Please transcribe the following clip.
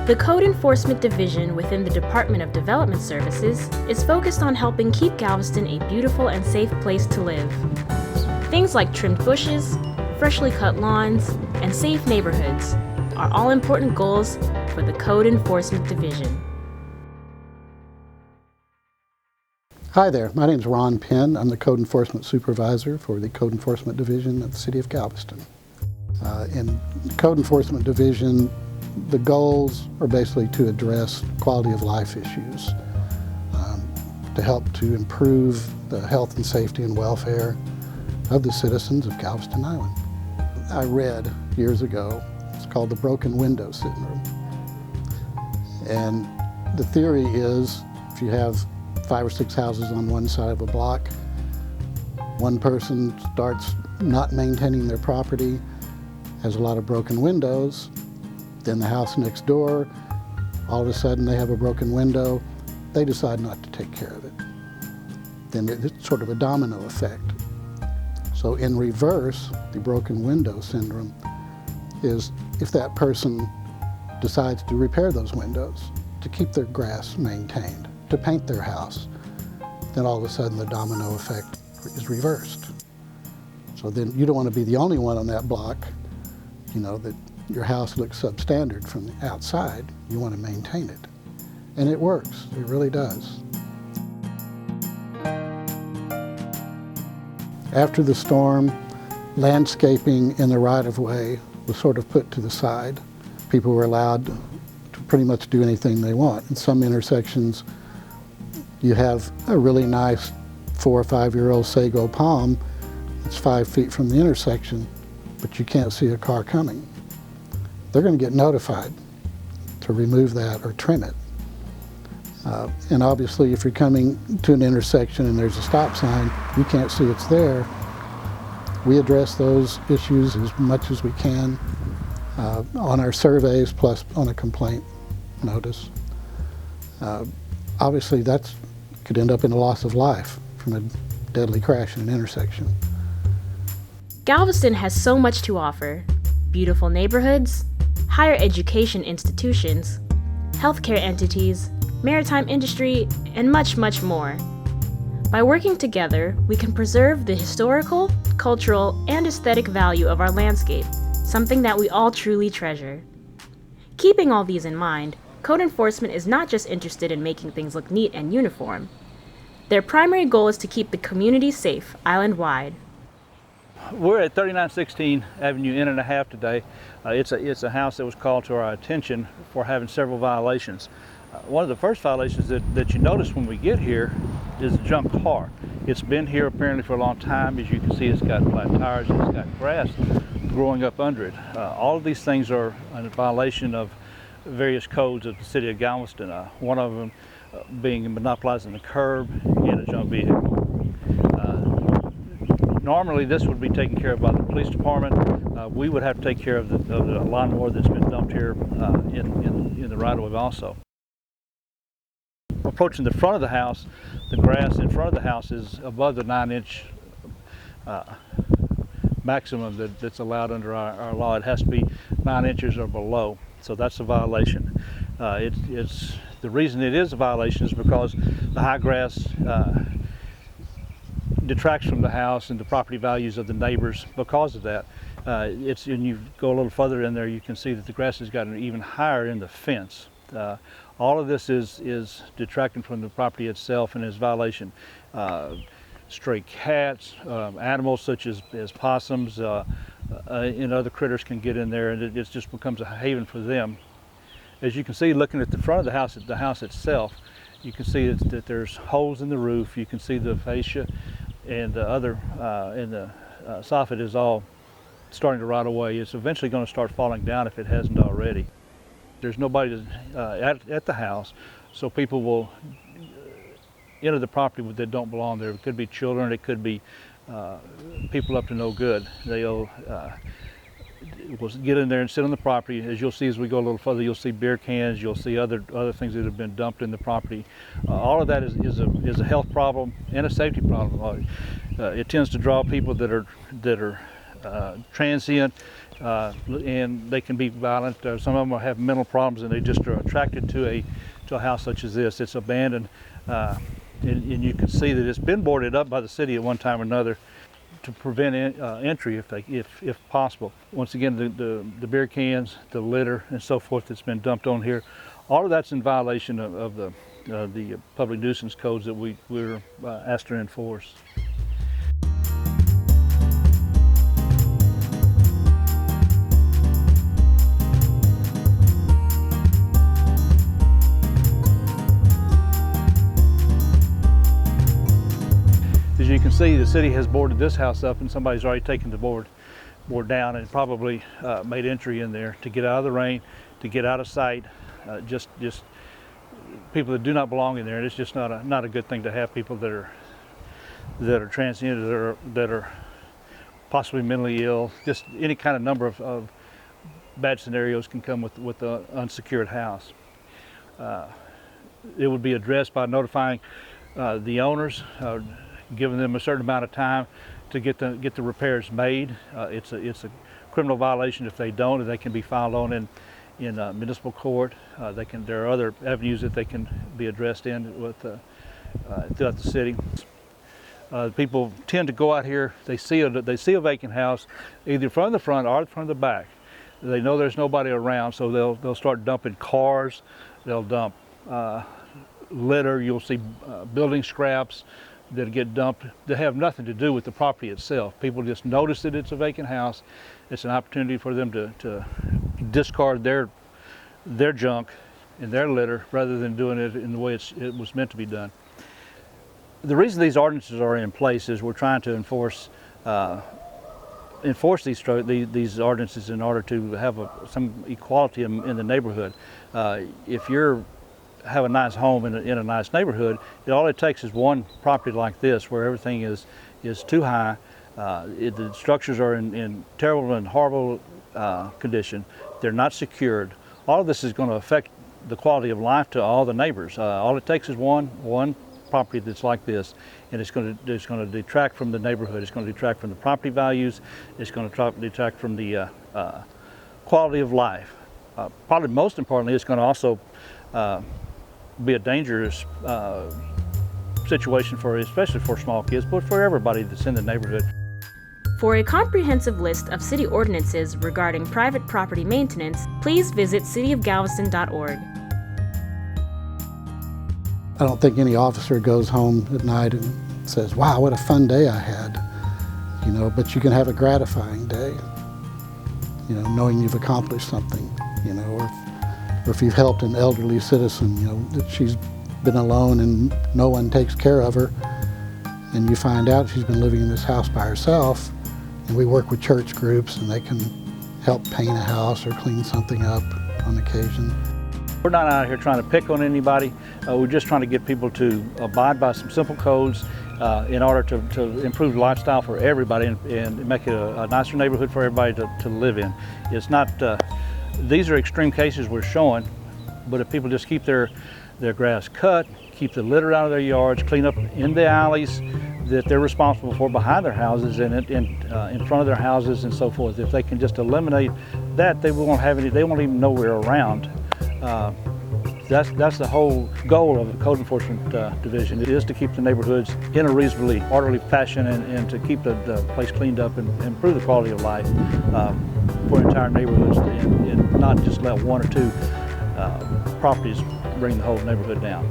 The Code Enforcement Division within the Department of Development Services is focused on helping keep Galveston a beautiful and safe place to live. Things like trimmed bushes, freshly cut lawns, and safe neighborhoods are all important goals for the Code Enforcement Division. Hi there, my name is Ron Penn. I'm the Code Enforcement Supervisor for the Code Enforcement Division of the City of Galveston. In the Code Enforcement Division, the goals are basically to address quality of life issues, to help to improve the health and safety and welfare of the citizens of Galveston Island. I read years ago, it's called the broken window syndrome. And the theory is if you have 5 or 6 houses on one side of a block, one person starts not maintaining their property, has a lot of broken windows, then the house next door, all of a sudden they have a broken window, they decide not to take care of it. Then it's sort of a domino effect. So in reverse, the broken window syndrome is if that person decides to repair those windows, to keep their grass maintained, to paint their house, then all of a sudden the domino effect is reversed. So then you don't want to be the only one on that block, that your house looks substandard from the outside. You want to maintain it. And it works, it really does. After the storm, landscaping in the right-of-way was sort of put to the side. People were allowed to pretty much do anything they want. In some intersections, you have a really nice 4 or 5-year-old sago palm that's 5 feet from the intersection, but you can't see a car coming. They're going to get notified to remove that or trim it. And obviously, if you're coming to an intersection and there's a stop sign, you can't see it's there. We address those issues as much as we can on our surveys, plus on a complaint notice. Obviously, that could end up in a loss of life from a deadly crash in an intersection. Galveston has so much to offer: beautiful neighborhoods, higher education institutions, healthcare entities, maritime industry, and much, much more. By working together, we can preserve the historical, cultural, and aesthetic value of our landscape, something that we all truly treasure. Keeping all these in mind, code enforcement is not just interested in making things look neat and uniform. Their primary goal is to keep the community safe, island-wide. We're at 3916 Avenue N and a half today. It's a house that was called to our attention for having several violations. One of the first violations that you notice when we get here is a junk car. It's been here apparently for a long time. As you can see, it's got flat tires and it's got grass growing up under it. All of these things are a violation of various codes of the city of Galveston. One of them being monopolizing the curb in a junk vehicle. Normally this would be taken care of by the police department. We would have to take care of the lawnmower that's been dumped here in the right-of-way also. Approaching the front of the house, the grass in front of the house is above the 9-inch maximum that's allowed under our law. It has to be 9 inches or below, so that's a violation. It's the reason it is a violation is because the high grass detracts from the house and the property values of the neighbors because of that. And you go a little further in there, you can see that the grass has gotten even higher in the fence. All of this is detracting from the property itself and is violation. Stray cats, animals such as possums and other critters can get in there, and it just becomes a haven for them. As you can see, looking at the front of the house itself, you can see that there's holes in the roof. You can see the fascia and the other and the soffit is all starting to rot away. It's eventually going to start falling down if it hasn't already. There's nobody at the house, so people will enter the property that don't belong there. It could be children, it could be people up to no good. They'll get in there and sit on the property. As you'll see as we go a little further, you'll see beer cans, you'll see other things that have been dumped in the property. All of that is a health problem and a safety problem. It tends to draw people that are transient and they can be violent. Some of them will have mental problems, and they just are attracted to a house such as this. It's abandoned, and you can see that it's been boarded up by the city at one time or another to prevent entry if possible. Once again, the beer cans, the litter, and so forth that's been dumped on here, all of that's in violation of the public nuisance codes that we're asked to enforce. As you can see, the city has boarded this house up, and somebody's already taken the board down and probably made entry in there to get out of the rain, to get out of sight. Just people that do not belong in there. And it's just not a good thing to have people that are transient, that are possibly mentally ill. Just any kind of number of bad scenarios can come with the unsecured house. It would be addressed by notifying the owners, giving them a certain amount of time to get the repairs made. It's a criminal violation if they don't, and they can be filed on in municipal court. There are other avenues that they can be addressed in throughout the city. People tend to go out here. They see a vacant house, either from the front or from the back. They know there's nobody around, so they'll start dumping cars. They'll dump litter. You'll see building scraps that get dumped that have nothing to do with the property itself. People just notice that it's a vacant house. It's an opportunity for them to discard their junk and their litter rather than doing it in the way it was meant to be done. The reason these ordinances are in place is we're trying to enforce these ordinances in order to have some equality in the neighborhood. If you have a nice home in a nice neighborhood, all it takes is one property like this where everything is too high. The structures are in terrible and horrible condition. They're not secured. All of this is going to affect the quality of life to all the neighbors. All it takes is one property that's like this, and it's going to detract from the neighborhood. It's going to detract from the property values. It's going to detract from the quality of life. Probably most importantly, it's going to also be a dangerous situation especially for small kids, but for everybody that's in the neighborhood. For a comprehensive list of city ordinances regarding private property maintenance, please visit cityofgalveston.org. I don't think any officer goes home at night and says, wow, what a fun day I had. But you can have a gratifying day, knowing you've accomplished something, or if you've helped an elderly citizen, that she's been alone and no one takes care of her, and you find out she's been living in this house by herself, and we work with church groups and they can help paint a house or clean something up on occasion. We're not out here trying to pick on anybody. We're just trying to get people to abide by some simple codes in order to improve the lifestyle for everybody and make it a nicer neighborhood for everybody to live in. It's not, these are extreme cases we're showing, but if people just keep their grass cut, keep the litter out of their yards, clean up in the alleys that they're responsible for behind their houses and in front of their houses and so forth. If they can just eliminate that, they won't even know we're around. That's the whole goal of the Code Enforcement Division. It is to keep the neighborhoods in a reasonably orderly fashion and to keep the place cleaned up and improve the quality of life for entire neighborhoods and not just let one or two properties bring the whole neighborhood down.